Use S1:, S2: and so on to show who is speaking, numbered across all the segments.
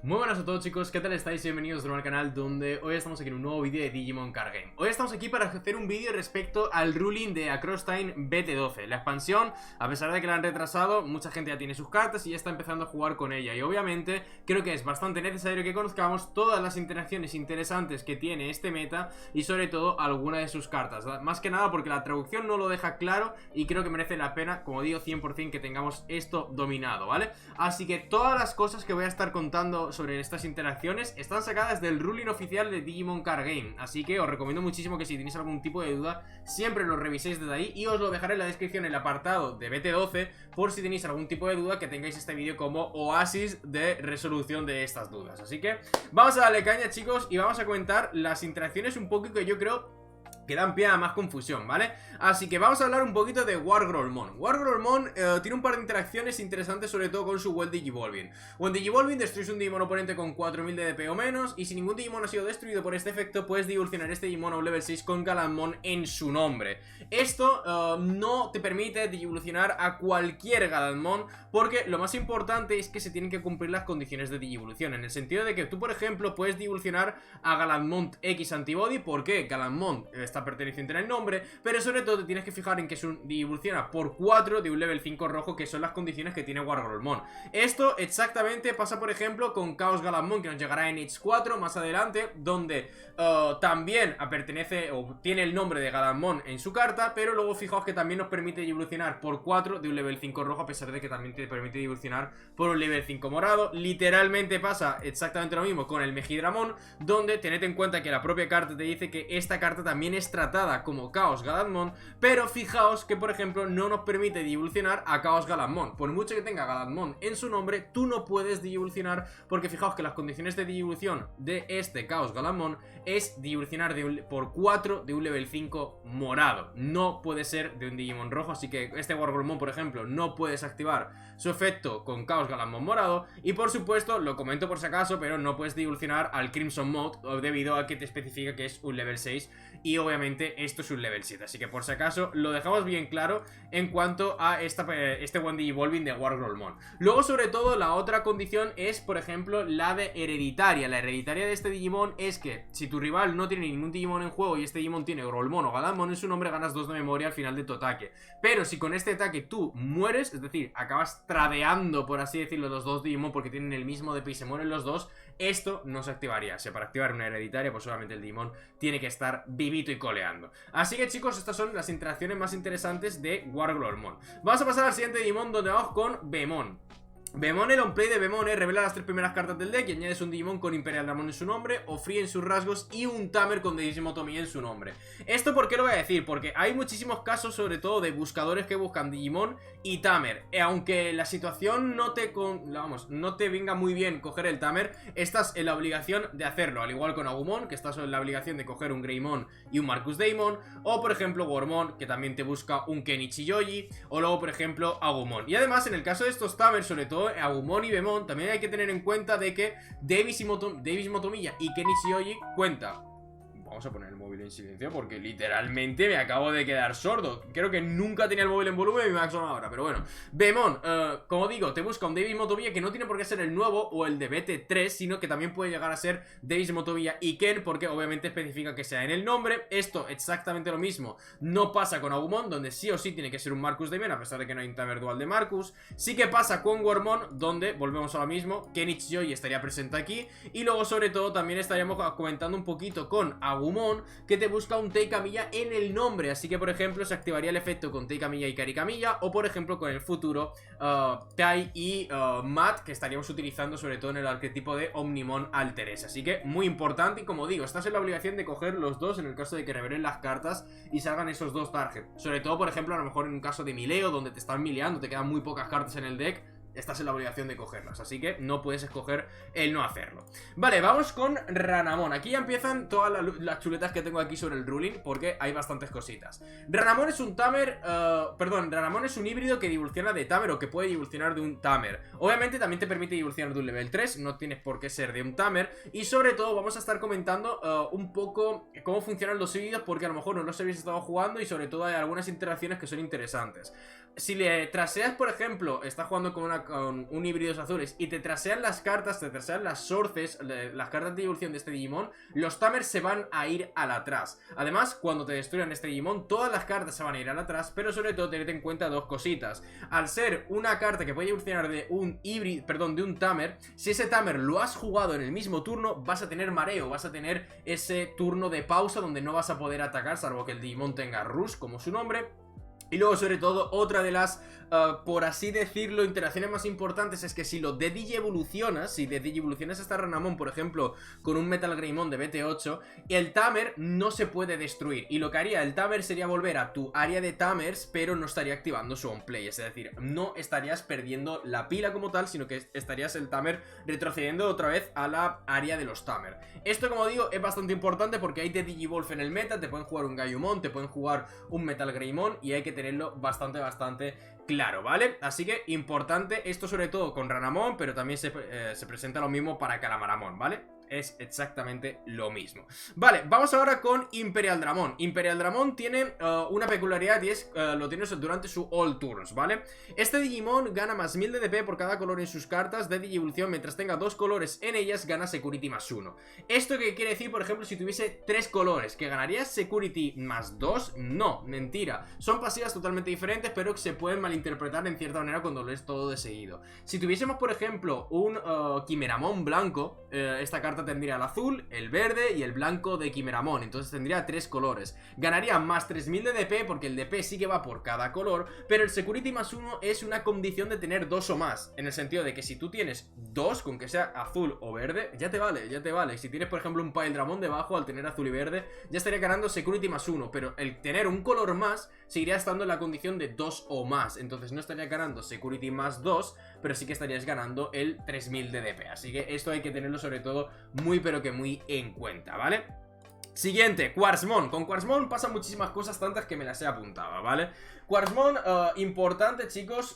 S1: Muy buenas a todos, chicos, ¿qué tal estáis? Bienvenidos de nuevo al canal donde hoy estamos aquí en un nuevo vídeo de Digimon Card Game. Hoy estamos aquí para hacer un vídeo respecto al ruling de Across Time BT12. La expansión, a pesar de que la han retrasado, mucha gente ya tiene sus cartas y ya está empezando a jugar con ella. Y obviamente creo que es bastante necesario que conozcamos todas las interacciones interesantes que tiene este meta y sobre todo alguna de sus cartas. Más que nada porque la traducción no lo deja claro y creo que merece la pena, como digo, 100% que tengamos esto dominado, ¿vale? Así que todas las cosas que voy a estar contando sobre estas interacciones están sacadas del ruling oficial de Digimon Card Game, así que os recomiendo muchísimo que si tenéis algún tipo de duda siempre lo reviséis desde ahí y os lo dejaré en la descripción, en el apartado de BT12, por si tenéis algún tipo de duda, que tengáis este vídeo como oasis de resolución de estas dudas. Así que vamos a darle caña, chicos, y vamos a comentar las interacciones un poco que yo creo que dan pie a más confusión, ¿vale? Así que vamos a hablar un poquito de Wargrowlmon. Wargrowlmon tiene un par de interacciones interesantes, sobre todo con su Well Digivolving. When Digivolving destruís un Digimon oponente con 4000 de DP o menos, y si ningún Digimon ha sido destruido por este efecto, puedes evolucionar este Digimon a un level 6 con Galanmon en su nombre. Esto no te permite evolucionar a cualquier Galanmon, porque lo más importante es que se tienen que cumplir las condiciones de Digivolución, en el sentido de que tú, por ejemplo, puedes evolucionar a Galanmon X Antibody, porque Galanmon está perteneciente en el nombre, pero sobre todo te tienes que fijar en que evoluciona por 4 de un level 5 rojo, que son las condiciones que tiene Wargrowlmon. Esto exactamente pasa, por ejemplo, con Chaos Galanmon, que nos llegará en H4 más adelante, donde también pertenece o tiene el nombre de Galanmon en su carta, pero luego fijaos que también nos permite evolucionar por 4 de un level 5 rojo, a pesar de que también te permite evolucionar por un level 5 morado. Literalmente pasa exactamente lo mismo con el Mejidramon, donde tened en cuenta que la propia carta te dice que esta carta también es tratada como Chaos Galanmon, pero fijaos que, por ejemplo, no nos permite evolucionar a Chaos Galanmon. Por mucho que tenga Galanmon en su nombre, tú no puedes evolucionar, porque fijaos que las condiciones de evolución de este Chaos Galanmon es evolucionar por 4 de un level 5 morado. No puede ser de un Digimon rojo, así que este Wargrowlmon, por ejemplo, no puedes activar su efecto con Chaos Galanmon morado. Y por supuesto, lo comento por si acaso, pero no puedes evolucionar al Crimson Mode, debido a que te especifica que es un level 6 y obviamente esto es un level 7, así que por si acaso lo dejamos bien claro en cuanto a este One Digivolving de Wargrowlmon. Luego, sobre todo, la otra condición es, por ejemplo, la de hereditaria. La hereditaria de este Digimon es que si tu rival no tiene ningún Digimon en juego y este Digimon tiene Growlmon o Galanmon en su nombre, ganas 2 de memoria al final de tu ataque. Pero si con este ataque tú mueres, es decir, acabas tradeando, por así decirlo, los dos Digimon porque tienen el mismo DP y se mueren los dos, esto no se activaría. O sea, para activar una hereditaria, pues solamente el Digimon tiene que estar vivito y coleando. Así que, chicos, estas son las interacciones más interesantes de Wargrowlmon. Vamos a pasar al siguiente Digimon, donde vamos con Bemon. Bemon, el on-play de Bemon revela las 3 primeras cartas del deck y añades un Digimon con Imperial Dramon en su nombre, o Free en sus rasgos y un Tamer con Digimotomía en su nombre. ¿Esto por qué lo voy a decir? Porque hay muchísimos casos, sobre todo de buscadores que buscan Digimon y Tamer. Aunque la situación no te venga muy bien coger el Tamer, estás en la obligación de hacerlo, al igual con Agumon, que estás en la obligación de coger un Greymon y un Marcus Daemon, o por ejemplo Wormmon, que también te busca un Kenichi Yoji, o luego por ejemplo Agumon. Y además, en el caso de estos Tamer, sobre todo Agumon y Bemon, también hay que tener en cuenta de que Davis Motomiya y Kenichi Yoji cuenta. Vamos a poner el móvil en silencio porque literalmente me acabo de quedar sordo. Creo que nunca tenía el móvil en volumen y me ha sonado ahora, pero bueno. Bemon, como digo, te busca un Davis Motomiya que no tiene por qué ser el nuevo o el de BT3, sino que también puede llegar a ser Davis Motomiya y Ken, porque obviamente especifica que sea en el nombre. Esto exactamente lo mismo no pasa con Agumon, donde sí o sí tiene que ser un Marcus Daemon, a pesar de que no hay un Tamer dual de Marcus. Sí que pasa con Wormmon, donde volvemos a lo mismo, Kenichi Yoji estaría presente aquí. Y luego, sobre todo, también estaríamos comentando un poquito con Agumon, que te busca un Tei Kamiya en el nombre. Así que, por ejemplo, se activaría el efecto con Tei Kamiya y Kari Kamiya, o por ejemplo con el futuro Tai y Matt, que estaríamos utilizando sobre todo en el arquetipo de Omnimon Alteres. Así que muy importante, y como digo, estás en la obligación de coger los dos en el caso de que revelen las cartas y salgan esos dos targets. Sobre todo, por ejemplo, a lo mejor en un caso de mileo, donde te están mileando, te quedan muy pocas cartas en el deck, estás en la obligación de cogerlas, así que no puedes escoger el no hacerlo. Vale, vamos con Ranamon. Aquí ya empiezan todas las chuletas que tengo aquí sobre el ruling, porque hay bastantes cositas. Ranamon es un Tamer, Ranamon es un híbrido que evoluciona de Tamer, o que puede evolucionar de un Tamer. Obviamente también te permite evolucionar de un level 3, no tienes por qué ser de un Tamer. Y sobre todo vamos a estar comentando un poco cómo funcionan los híbridos, porque a lo mejor no los habéis estado jugando y sobre todo hay algunas interacciones que son interesantes. si le traseas, por ejemplo, estás jugando con un híbridos azules y te trasean las cartas, te trasean las sources, las cartas de evolución de este Digimon, los Tamers se van a ir al atrás. Además, cuando te destruyan este Digimon, todas las cartas se van a ir al atrás, pero sobre todo tened en cuenta dos cositas. Al ser una carta que puede evolucionar de un híbrido, perdón, de un Tamer, si ese Tamer lo has jugado en el mismo turno, vas a tener mareo, vas a tener ese turno de pausa donde no vas a poder atacar, salvo que el Digimon tenga Rush, como su nombre. Y luego, sobre todo, otra de las, por así decirlo, interacciones más importantes es que si lo de Digievolucionas, si de Digievolucionas esta Renamon, por ejemplo, con un Metal Greymon de BT8, el Tamer no se puede destruir. Y lo que haría el Tamer sería volver a tu área de Tamers, pero no estaría activando su on-play. Es decir, no estarías perdiendo la pila como tal, sino que estarías el Tamer retrocediendo otra vez a la área de los Tamer. Esto, como digo, es bastante importante porque hay de Digivolve en el meta, te pueden jugar un Gaiumon, te pueden jugar un Metal Greymon y hay que tenerlo bastante claro, ¿vale? Así que importante esto sobre todo con Renamon, pero también se presenta lo mismo para Calamaramon, ¿vale? Es exactamente lo mismo. Vale, vamos ahora con Imperial Dramon. Imperial Dramon tiene una peculiaridad y es, lo tiene durante su All Turns, ¿vale? Este Digimon gana más 1000 de DP por cada color en sus cartas de Digievolución. Mientras tenga 2 colores en ellas, gana Security más 1. ¿Esto qué quiere decir, por ejemplo, si tuviese 3 colores? ¿Que ganaría Security más 2? No, mentira. Son pasivas totalmente diferentes, pero que se pueden malinterpretar en cierta manera cuando lo es todo de seguido. Si tuviésemos, por ejemplo, un Chimeramon blanco, esta carta tendría el azul, el verde y el blanco de Chimeramon. Entonces tendría 3 colores. Ganaría más 3000 de DP porque el DP sí que va por cada color, pero el Security más 1 es una condición de tener 2 o más. En el sentido de que si tú tienes 2, con que sea azul o verde, ya te vale, ya te vale. Si tienes, por ejemplo, un Pile Dramon debajo, al tener azul y verde, ya estaría ganando Security más 1. Pero el tener un color más seguiría estando en la condición de 2 o más. Entonces no estaría ganando Security más 2, pero sí que estarías ganando el 3000 de DP. Así que esto hay que tenerlo sobre todo muy pero que muy en cuenta, ¿vale? Siguiente, Quartzmon. Con Quartzmon pasan muchísimas cosas, tantas que me las he apuntado, ¿vale? Quartzmon, importante, chicos,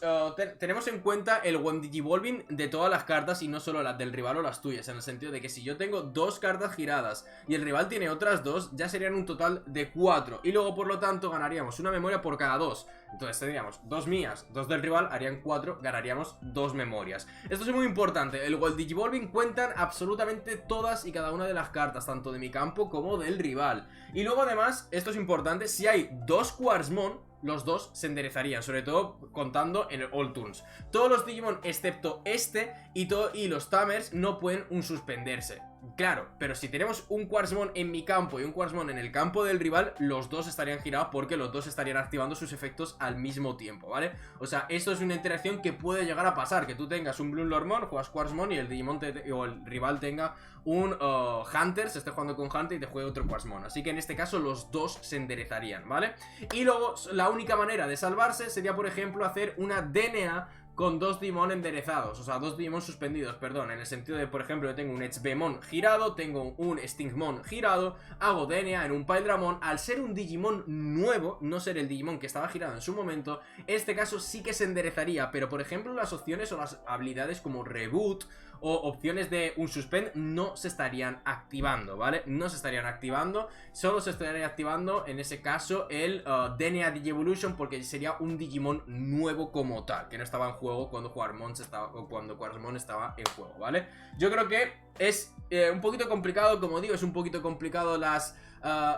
S1: tenemos en cuenta el One Digivolving de todas las cartas y no solo las del rival o las tuyas, en el sentido de que si yo tengo 2 cartas giradas y el rival tiene otras 2, ya serían un total de 4 y luego por lo tanto ganaríamos una memoria por cada 2. Entonces tendríamos 2 mías, 2 del rival, harían 4, ganaríamos 2 memorias. Esto es muy importante, el One Digivolving cuentan absolutamente todas y cada una de las cartas, tanto de mi campo como del rival. Y luego además, esto es importante, si hay 2 Quartzmon, los 2 se enderezarían, sobre todo contando en el All Turns. Todos los Digimon excepto este y los Tamers no pueden suspenderse. Claro, pero si tenemos un Quartzmon en mi campo y un Quartzmon en el campo del rival, los 2 estarían girados porque los 2 estarían activando sus efectos al mismo tiempo, ¿vale? O sea, esto es una interacción que puede llegar a pasar, que tú tengas un Bloomlordmon, juegas Quartzmon y el Digimon o el rival tenga un Hunter, se esté jugando con Hunter y te juegue otro Quartzmon. Así que en este caso los 2 se enderezarían, ¿vale? Y luego la única manera de salvarse sería, por ejemplo, hacer una DNA con 2 Digimon enderezados, o sea, 2 Digimon suspendidos, perdón, en el sentido de, por ejemplo, yo tengo un Edgebemon girado, tengo un Stingmon girado, hago DNA en un Pile Dramon. Al ser un Digimon nuevo, no ser el Digimon que estaba girado en su momento, en este caso sí que se enderezaría, pero por ejemplo las opciones o las habilidades como Reboot o opciones de un Suspend no se estarían activando, ¿vale? No se estarían activando, solo se estaría activando en ese caso el DNA Digievolution, porque sería un Digimon nuevo como tal, que no estaba en juego cuando Quartzmon estaba en juego, ¿vale? Yo creo que es un poquito complicado, como digo, es un poquito complicado las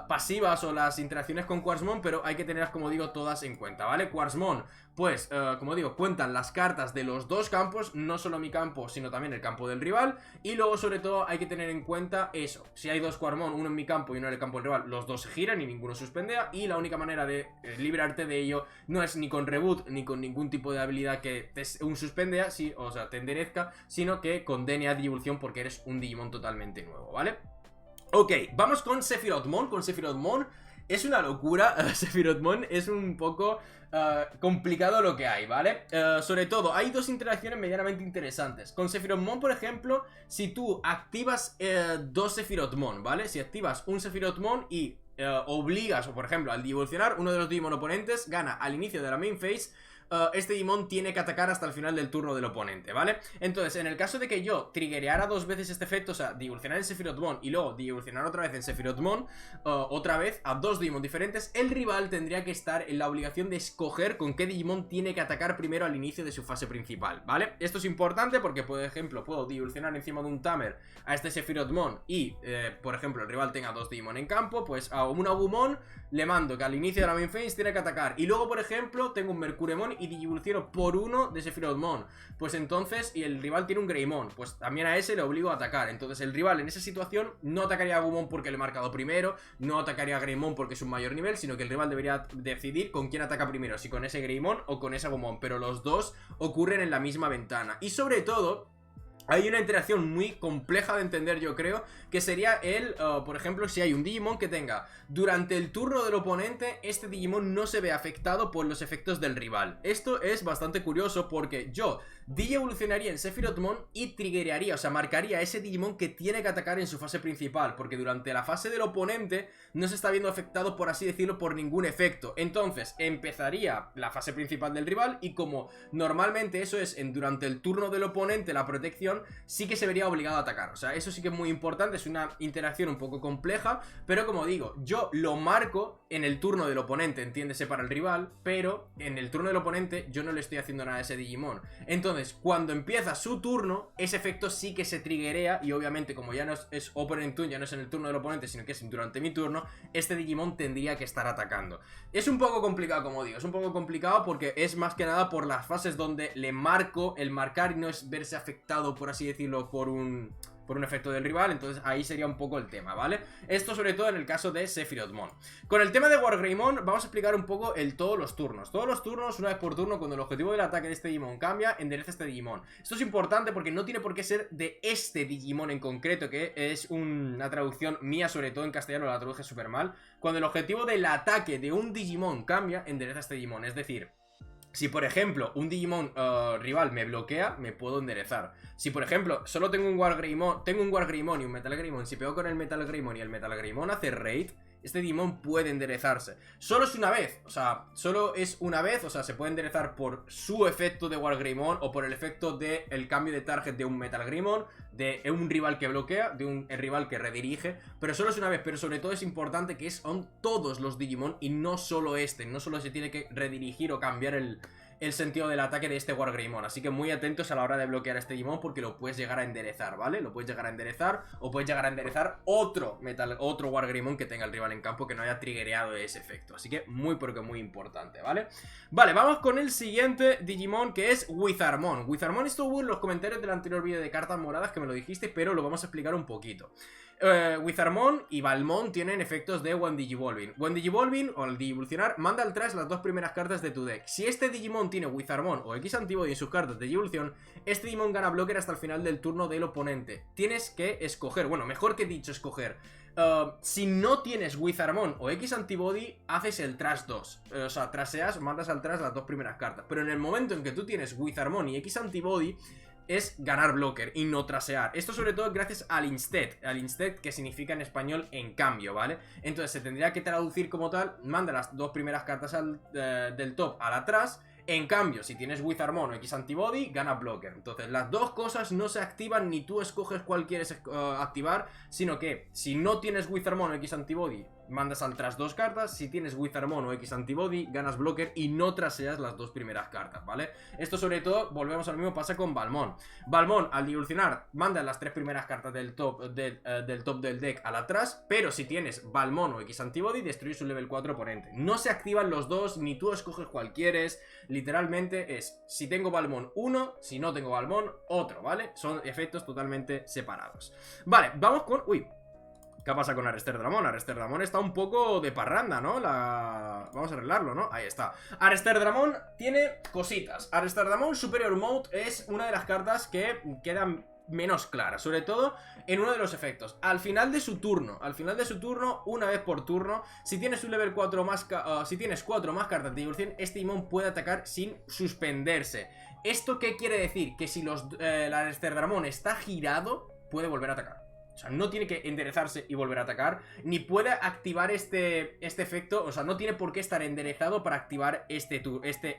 S1: pasivas o las interacciones con Quartzmon, pero hay que tenerlas, como digo, todas en cuenta, ¿vale? Quartzmon, pues, como digo, cuentan las cartas de los 2 campos, no solo mi campo, sino también el campo del rival. Y luego, sobre todo, hay que tener en cuenta eso: si hay 2 Quartzmon, uno en mi campo y uno en el campo del rival, los 2 se giran y ninguno suspendea. Y la única manera de librarte de ello no es ni con Reboot ni con ningún tipo de habilidad que te suspendea, sí, o sea, te enderezca, sino que con DNA Digievolución, porque eres un Digimon totalmente nuevo, ¿vale? Ok, vamos con Sephirothmon. Con Sephirothmon es una locura. Sephirothmon es un poco complicado lo que hay, ¿vale? Sobre todo, hay 2 interacciones medianamente interesantes. Con Sephirothmon, por ejemplo, si tú activas 2 Sephirothmon, ¿vale? Si activas un Sephirothmon y obligas, o por ejemplo, al evolucionar, uno de los Digimon oponentes gana al inicio de la main phase este Digimon tiene que atacar hasta el final del turno del oponente, ¿vale? Entonces, en el caso de que yo triggereara 2 veces este efecto, o sea, evolucionar en Sephirothmon y luego evolucionar otra vez en Sephirothmon, otra vez a 2 Digimon diferentes, el rival tendría que estar en la obligación de escoger con qué Digimon tiene que atacar primero al inicio de su fase principal, ¿vale? Esto es importante porque, por ejemplo, puedo evolucionar encima de un Tamer a este Sephirothmon y, por ejemplo, el rival tenga 2 Digimon en campo, pues a un Agumon le mando que al inicio de la main phase tiene que atacar. Y luego, por ejemplo, tengo un Mercuremon y evoluciono por uno de Sephirothmon. Pues entonces, y el rival tiene un Greymon, pues también a ese le obligo a atacar. Entonces el rival en esa situación no atacaría a Agumon porque le he marcado primero, no atacaría a Greymon porque es un mayor nivel, sino que el rival debería decidir con quién ataca primero, si con ese Greymon o con ese Agumon. Pero los dos ocurren en la misma ventana. Y sobre todo, hay una interacción muy compleja de entender, yo creo, que sería por ejemplo, si hay un Digimon que tenga durante el turno del oponente, este Digimon no se ve afectado por los efectos del rival. Esto es bastante curioso porque yo evolucionaría en Sephirothmon y triggerearía, o sea, marcaría ese Digimon que tiene que atacar en su fase principal, porque durante la fase del oponente no se está viendo afectado, por así decirlo, por ningún efecto. Entonces, empezaría la fase principal del rival y como normalmente eso es durante el turno del oponente, la protección, sí que se vería obligado a atacar. O sea, eso sí que es muy importante, es una interacción un poco compleja, pero como digo, yo lo marco en el turno del oponente, entiéndese, para el rival, pero en el turno del oponente yo no le estoy haciendo nada a ese Digimon. Entonces, cuando empieza su turno, ese efecto sí que se triggerea y obviamente como ya no es Opponent Turn, ya no es en el turno del oponente, sino que es durante mi turno, este Digimon tendría que estar atacando. Es un poco complicado, como digo, es un poco complicado porque es más que nada por las fases donde le marco, el marcar y no es verse afectado, por así decirlo, por un efecto del rival. Entonces ahí sería un poco el tema, ¿vale? Esto sobre todo en el caso de Sephirothmon. Con el tema de Wargreymon vamos a explicar un poco todos los turnos. Todos los turnos, una vez por turno, cuando el objetivo del ataque de este Digimon cambia, endereza este Digimon. Esto es importante porque no tiene por qué ser de este Digimon en concreto, que es una traducción mía, sobre todo en castellano la traduje súper mal. Cuando el objetivo del ataque de un Digimon cambia, endereza este Digimon. Es decir, si por ejemplo un Digimon rival me bloquea, me puedo enderezar. Si por ejemplo solo tengo un Wargreymon y un Metal Greymon, si pego con el Metal Greymon y el Metal Greymon hace raid, este Digimon puede enderezarse. Solo es una vez, o sea, solo es una vez, o sea, se puede enderezar por su efecto de Wargreymon o por el efecto del cambio de target de un Metal Greymon, de un rival que bloquea, de un rival que redirige, pero solo es una vez. Pero sobre todo es importante que son todos los Digimon y no solo no solo se tiene que redirigir o cambiar el sentido del ataque de este Wargreymon. Así que muy atentos a la hora de bloquear a este Digimon porque lo puedes llegar a enderezar, ¿vale? Lo puedes llegar a enderezar o puedes llegar a enderezar otro Wargreymon que tenga el rival en campo que no haya triggereado ese efecto. Así que muy pero que muy importante, ¿vale? Vale, vamos con el siguiente Digimon, que es Wizardmon. Wizardmon estuvo en los comentarios del anterior vídeo de cartas moradas que me lo dijiste, pero lo vamos a explicar un poquito. Wizardmon y Balmon tienen efectos de One Digivolving. One Digivolving, o al Digievolucionar, manda al trash las 2 primeras cartas de tu deck. Si este Digimon tiene Wizardmon o X Antibody en sus cartas de Digivolución, este Digimon gana blocker hasta el final del turno del oponente. Tienes que escoger, bueno, mejor que dicho, escoger. Si no tienes Wizardmon o X Antibody, haces el trash 2. O sea, traseas, mandas al trash las 2 primeras cartas. Pero en el momento en que tú tienes Wizardmon y X Antibody, es ganar blocker y no trasear. Esto sobre todo gracias al instead, que significa en español en cambio, ¿vale? Entonces se tendría que traducir como tal, manda las 2 primeras cartas del top al atrás. En cambio, si tienes Wizardmon o X Antibody, gana blocker. Entonces las dos cosas no se activan ni tú escoges cuál quieres activar, sino que si no tienes Wizardmon o X Antibody, mandas al trash 2 cartas. Si tienes Wizardmon o X Antibody, ganas blocker y no traseas las 2 primeras cartas, ¿vale? Esto sobre todo, volvemos al mismo, pasa con Balmon. Balmon, al evolucionar, manda las 3 primeras cartas del top del deck al atrás, pero si tienes Balmon o X Antibody, destruyes un level 4 oponente. No se activan los dos, ni tú escoges cuál quieres. Literalmente es, si tengo Balmon, uno, si no tengo Balmon, otro, ¿vale? Son efectos totalmente separados. Vale, vamos con... Uy, ¿qué pasa con Arester Dramon? Arester Dramon está un poco de parranda, ¿no? Vamos a arreglarlo, ¿no? Ahí está. Arester Dramon tiene cositas. Arester Dramon Superior Mode es una de las cartas que quedan menos claras, sobre todo en uno de los efectos. Al final de su turno, una vez por turno, si tienes un level 4 más, si tienes 4 más cartas de evolución, este Digimon puede atacar sin suspenderse. ¿Esto qué quiere decir? Que si el Arester Dramon está girado, puede volver a atacar. O sea, no tiene que enderezarse y volver a atacar, ni puede activar este efecto, o sea, no tiene por qué estar enderezado para activar este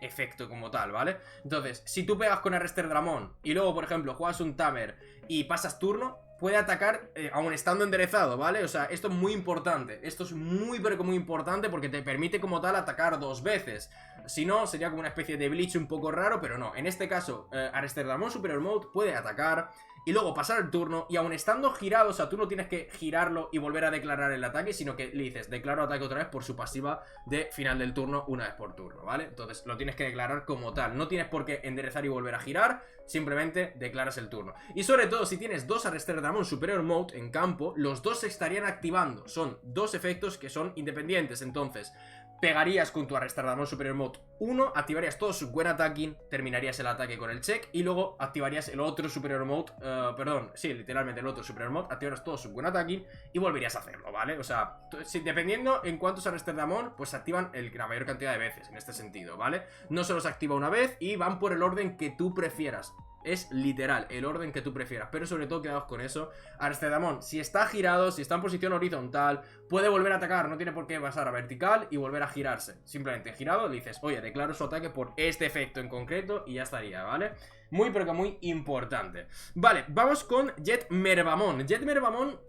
S1: efecto como tal, ¿vale? Entonces, si tú pegas con Arrested Dramon y luego, por ejemplo, juegas un Tamer y pasas turno, puede atacar aún estando enderezado, ¿vale? O sea, esto es muy importante. Esto es muy, pero que muy importante porque te permite como tal atacar 2 veces. Si no, sería como una especie de glitch un poco raro, pero no. En este caso, Arrested Dramon Superior Mode puede atacar y luego pasar el turno y aún estando girado, o sea, tú no tienes que girarlo y volver a declarar el ataque, sino que le dices, declaro ataque otra vez por su pasiva de final del turno una vez por turno, ¿vale? Entonces lo tienes que declarar como tal, no tienes por qué enderezar y volver a girar, simplemente declaras el turno. Y sobre todo, si tienes 2 Arrested Dramon Superior Mode en campo, los dos se estarían activando, son 2 efectos que son independientes, entonces pegarías con tu Arrested Dramon Superior Mode 1, activarías todo su buen attacking, terminarías el ataque con el check y luego activarías el otro Superior Mode, literalmente el otro Superior Mode, activarías todo su buen attacking y volverías a hacerlo, ¿vale? O sea, dependiendo en cuántos Arrested Dramon, pues se activan la mayor cantidad de veces en este sentido, ¿vale? No solo se activa una vez y van por el orden que tú prefieras. Es literal, el orden que tú prefieras. Pero sobre todo quedaos con eso. Arrested Dramon, si está girado, si está en posición horizontal, puede volver a atacar, no tiene por qué pasar a vertical y volver a girarse. Simplemente girado, le dices, oye, declaro su ataque por este efecto en concreto y ya estaría, ¿vale? Muy pero que muy importante. Vale, vamos con Jet Mervamon. Jet Mervamon,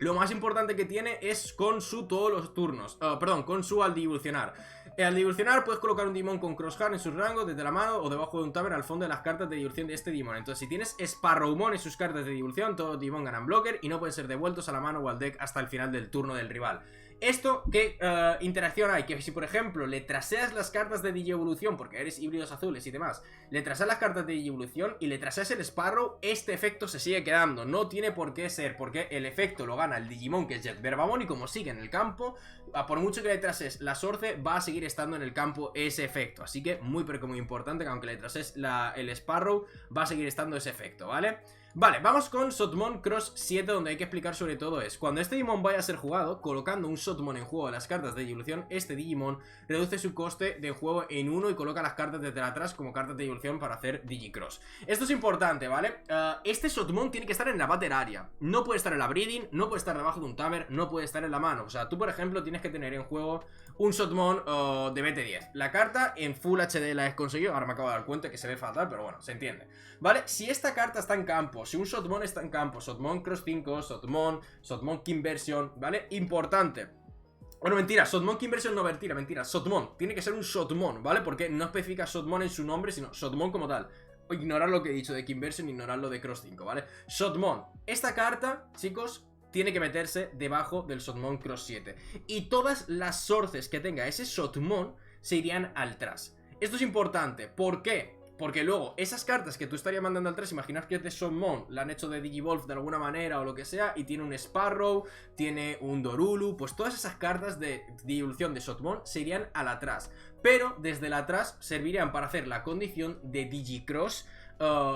S1: lo más importante que tiene es con su todos los turnos, con su al evolucionar. Al evolucionar puedes colocar un Digimon con Crosshair en sus rangos desde la mano o debajo de un Tamer al fondo de las cartas de evolución de este Digimon. Entonces, si tienes Sparrowmon en sus cartas de evolución, todos los Digimon ganan blocker y no pueden ser devueltos a la mano o al deck hasta el final del turno del rival. ¿Esto qué interacción hay? Que si por ejemplo le traseas las cartas de Digievolución, porque eres híbridos azules y demás, le traseas las cartas de Digievolución y le traseas el Sparrow, este efecto se sigue quedando. No tiene por qué ser, porque el efecto lo gana el Digimon, que es Jet Mervamon, y como sigue en el campo, por mucho que le trases la Sorce, va a seguir estando en el campo ese efecto. Así que muy pero que muy importante que aunque le trases el Sparrow, va a seguir estando ese efecto, ¿vale? Vale, vamos con Shotmon Cross 7, donde hay que explicar sobre todo es cuando este Digimon vaya a ser jugado, colocando un Shotmon en juego de las cartas de evolución, este Digimon reduce su coste de juego en 1 y coloca las cartas desde atrás como cartas de evolución para hacer Digicross. Esto es importante, ¿vale? Este Shotmon tiene que estar en la Battle Area, no puede estar en la Breeding, no puede estar debajo de un Tamer, no puede estar en la mano. O sea, tú por ejemplo tienes que tener en juego un Shotmon de BT10. La carta en Full HD la he conseguido, ahora me acabo de dar cuenta que se ve fatal, pero bueno, se entiende, ¿vale? Si esta carta está en campo, si un Shotmon está en campo, Shotmon Cross 5, Shotmon Kinversion, ¿vale? Importante. Bueno, mentira, Shotmon Kinversion no mentira, Shotmon, tiene que ser un Shotmon, ¿vale? Porque no especifica Shotmon en su nombre, sino Shotmon como tal. Ignorad lo que he dicho de Kinversion, ignorad lo de Cross 5, ¿vale? Shotmon, esta carta, chicos, tiene que meterse debajo del Shotmon Cross 7. Y todas las sources que tenga ese Shotmon se irían al trash. Esto es importante, ¿por qué? Porque luego, esas cartas que tú estarías mandando al 3, imaginaos que este Shotmon la han hecho de Digivolve de alguna manera o lo que sea, y tiene un Sparrow, tiene un Dorulu, pues todas esas cartas de evolución de Shotmon se irían al atrás. Pero desde el atrás servirían para hacer la condición de Digicross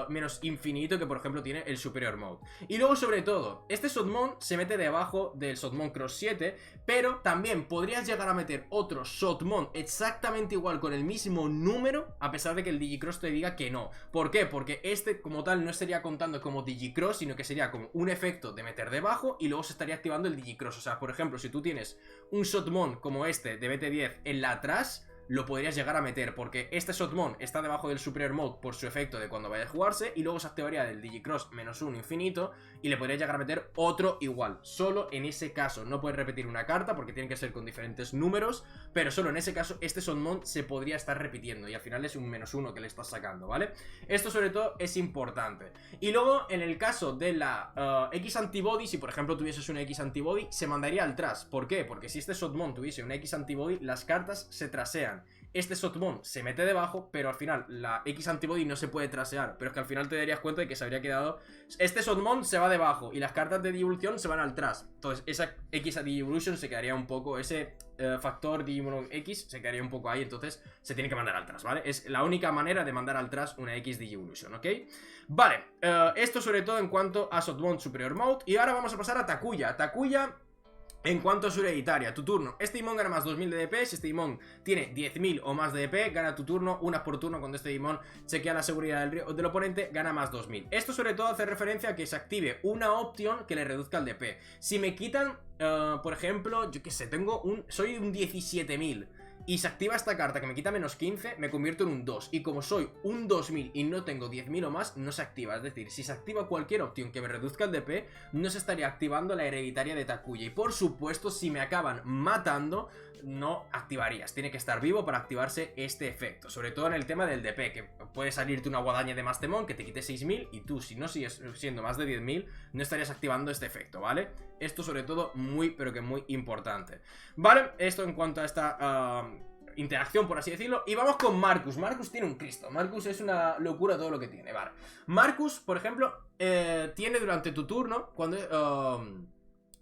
S1: menos infinito que por ejemplo tiene el Superior Mode. Y luego sobre todo, este Shotmon se mete debajo del Shotmon Cross 7, pero también podrías llegar a meter otro Shotmon exactamente igual con el mismo número, a pesar de que el Digicross te diga que no. ¿Por qué? Porque este como tal no estaría contando como Digicross, sino que sería como un efecto de meter debajo y luego se estaría activando el Digicross. O sea, por ejemplo, si tú tienes un Shotmon como este de BT10 en la atrás, lo podrías llegar a meter, porque este Shotmon está debajo del Superior Mode por su efecto de cuando vaya a jugarse, y luego se activaría del Digicross -1 infinito, y le podrías llegar a meter otro igual. Solo en ese caso, no puedes repetir una carta, porque tiene que ser con diferentes números, pero solo en ese caso este Shotmon se podría estar repitiendo, y al final es un -1 que le estás sacando, ¿vale? Esto sobre todo es importante. Y luego, en el caso de la X Antibody, si por ejemplo tuvieses una X Antibody, se mandaría al trash. ¿Por qué? Porque si este Shotmon tuviese una X Antibody, las cartas se trasean. Este Shotmon se mete debajo, pero al final la X Antibody no se puede trasear. Pero es que al final te darías cuenta de que se habría quedado... Este Shotmon se va debajo y las cartas de Digivolución se van al trash. Entonces esa X Digivolution se quedaría un poco... Ese factor Digimon X se quedaría un poco ahí. Entonces se tiene que mandar al trash, ¿vale? Es la única manera de mandar al trash una X Digivolution, ¿ok? Vale, esto sobre todo en cuanto a Shotmon Superior Mode. Y ahora vamos a pasar a Takuya. Takuya... En cuanto a su hereditaria, tu turno, este Digimon gana más 2000 de DP. Si este Digimon tiene 10.000 o más de DP, gana tu turno, una por turno. Cuando este Digimon chequea la seguridad del oponente, gana más 2000. Esto sobre todo hace referencia a que se active una opción que le reduzca el DP. Si me quitan, por ejemplo, yo qué sé, soy un 17.000 y se activa esta carta que me quita menos 15, me convierto en un 2. Y como soy un 2000 y no tengo 10.000 o más, no se activa. Es decir, si se activa cualquier opción que me reduzca el DP, no se estaría activando la hereditaria de Takuya. Y por supuesto, si me acaban matando, no activarías. Tiene que estar vivo para activarse este efecto. Sobre todo en el tema del DP, que puede salirte una guadaña de Mastemon que te quite 6.000 y tú, si no sigues siendo más de 10.000, no estarías activando este efecto, ¿vale? Esto sobre todo muy, pero que muy importante. Vale, esto en cuanto a esta interacción, por así decirlo. Y vamos con Marcus. Marcus tiene un Cristo. Marcus es una locura todo lo que tiene, vale. Marcus, por ejemplo, tiene durante tu turno,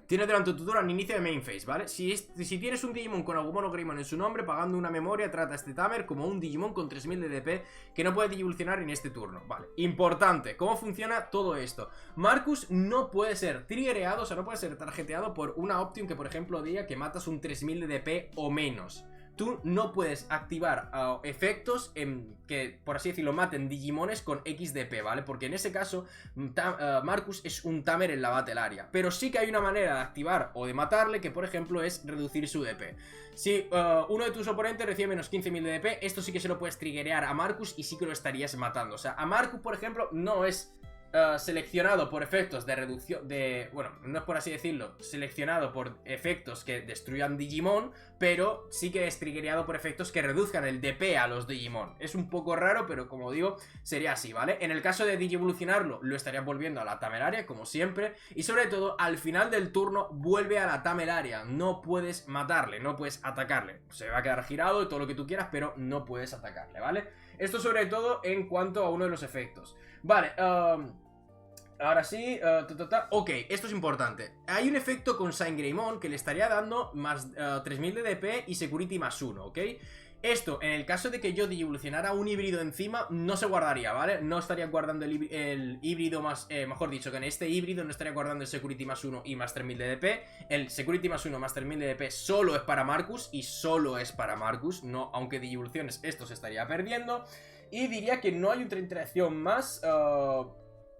S1: tiene durante tu turno al inicio de main phase, ¿vale? Si tienes un Digimon con Agumon o Greymon en su nombre, pagando una memoria, trata a este Tamer como un Digimon con 3000 de DP que no puede evolucionar en este turno, ¿vale? Importante, ¿cómo funciona todo esto? Marcus no puede ser triggereado, o sea, no puede ser tarjeteado por una opción que, por ejemplo, diga que matas un 3000 de DP o menos. Tú no puedes activar efectos que, por así decirlo, maten Digimones con XDP, ¿vale? Porque en ese caso, Marcus es un Tamer en la Battle Area. Pero sí que hay una manera de activar o de matarle que, por ejemplo, es reducir su DP. Si uno de tus oponentes recibe menos 15.000 de DP, esto sí que se lo puedes triggerear a Marcus y sí que lo estarías matando. O sea, a Marcus, por ejemplo, no es seleccionado por efectos de reducción bueno, no es por así decirlo, seleccionado por efectos que destruyan Digimon, pero sí que es triggereado por efectos que reduzcan el DP a los Digimon. Es un poco raro, pero como digo, sería así, ¿vale? En el caso de Digievolucionarlo, lo estarías volviendo a la Tameraria, como siempre, y sobre todo, al final del turno, vuelve a la Tameraria. No puedes matarle, no puedes atacarle. Se va a quedar girado y todo lo que tú quieras, pero no puedes atacarle, ¿vale? Esto sobre todo en cuanto a uno de los efectos. Vale, ahora sí, ok, esto es importante. Hay un efecto con Saint Greymon que le estaría dando más 3000 de DP y Security más 1, ¿ok? Esto, en el caso de que yo evolucionara un híbrido encima, no se guardaría, ¿vale? No estaría guardando el híbrido más... mejor dicho, que en este híbrido no estaría guardando el Security más 1 y más 3000 de DP. El Security más 1 más 3000 de DP solo es para Marcus y solo es para Marcus. No, aunque de evoluciones esto se estaría perdiendo. Y diría que no hay otra interacción más...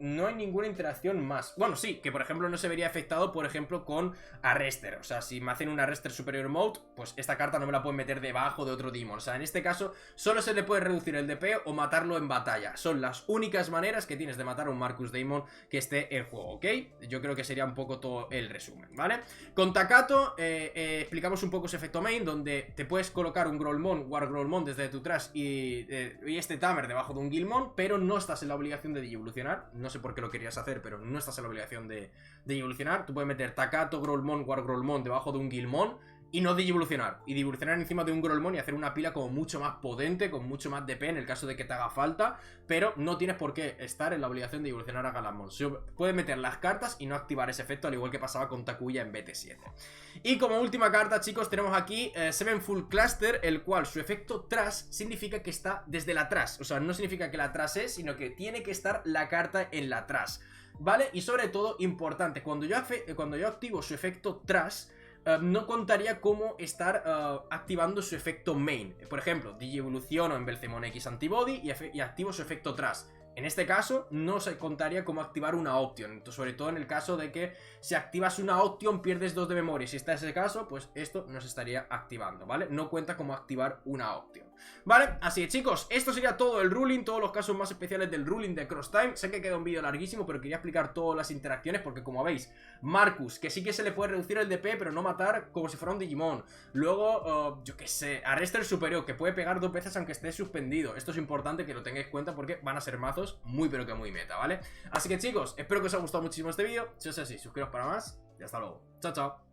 S1: no hay ninguna interacción más. Bueno, sí, que por ejemplo no se vería afectado, por ejemplo, con Arrester. O sea, si me hacen un Arrester Superior Mode, pues esta carta no me la pueden meter debajo de otro Digimon. O sea, en este caso, solo se le puede reducir el DP o matarlo en batalla. Son las únicas maneras que tienes de matar a un Marcus Daemon que esté en juego, ¿ok? Yo creo que sería un poco todo el resumen, ¿vale? Con Takato, explicamos un poco ese efecto main, donde te puedes colocar un Growlmon, War Growlmon desde tu trash y este Tamer debajo de un Guilmon, pero no estás en la obligación de evolucionar. No sé por qué lo querías hacer, pero no estás en la obligación de evolucionar. Tú puedes meter Takato, Growlmon, War Growlmon debajo de un Guilmon y no evolucionar. Y evolucionar encima de un Growlmon y hacer una pila como mucho más potente, con mucho más DP en el caso de que te haga falta. Pero no tienes por qué estar en la obligación de evolucionar a Galamon. Puedes meter las cartas y no activar ese efecto, al igual que pasaba con Takuya en BT7. Y como última carta, chicos, tenemos aquí Seven Full Cluster, el cual su efecto Trash significa que está desde la Trash. O sea, no significa que la Trash es, sino que tiene que estar la carta en la Trash, ¿vale? Y sobre todo, importante, cuando yo activo su efecto Trash, no contaría como estar activando su efecto main. Por ejemplo, Digievoluciono en Belzemon X Antibody y activo su efecto Trash. En este caso, no se contaría como activar una option, sobre todo en el caso de que si activas una option pierdes 2 de memoria. Si está ese caso, pues esto no se estaría activando, ¿vale? No cuenta como activar una option, ¿vale? Así que chicos, esto sería todo el ruling, todos los casos más especiales del ruling de Cross Time. Sé que queda un vídeo larguísimo, pero quería explicar todas las interacciones porque como veis, Marcus, que sí que se le puede reducir el DP, pero no matar como si fuera un Digimon. Luego, yo qué sé, Arrester Superior, que puede pegar 2 veces aunque esté suspendido. Esto es importante que lo tengáis en cuenta porque van a ser mazos muy pero que muy meta, ¿vale? Así que chicos, espero que os haya gustado muchísimo este vídeo. Si es así, suscribiros para más y hasta luego. Chao, chao.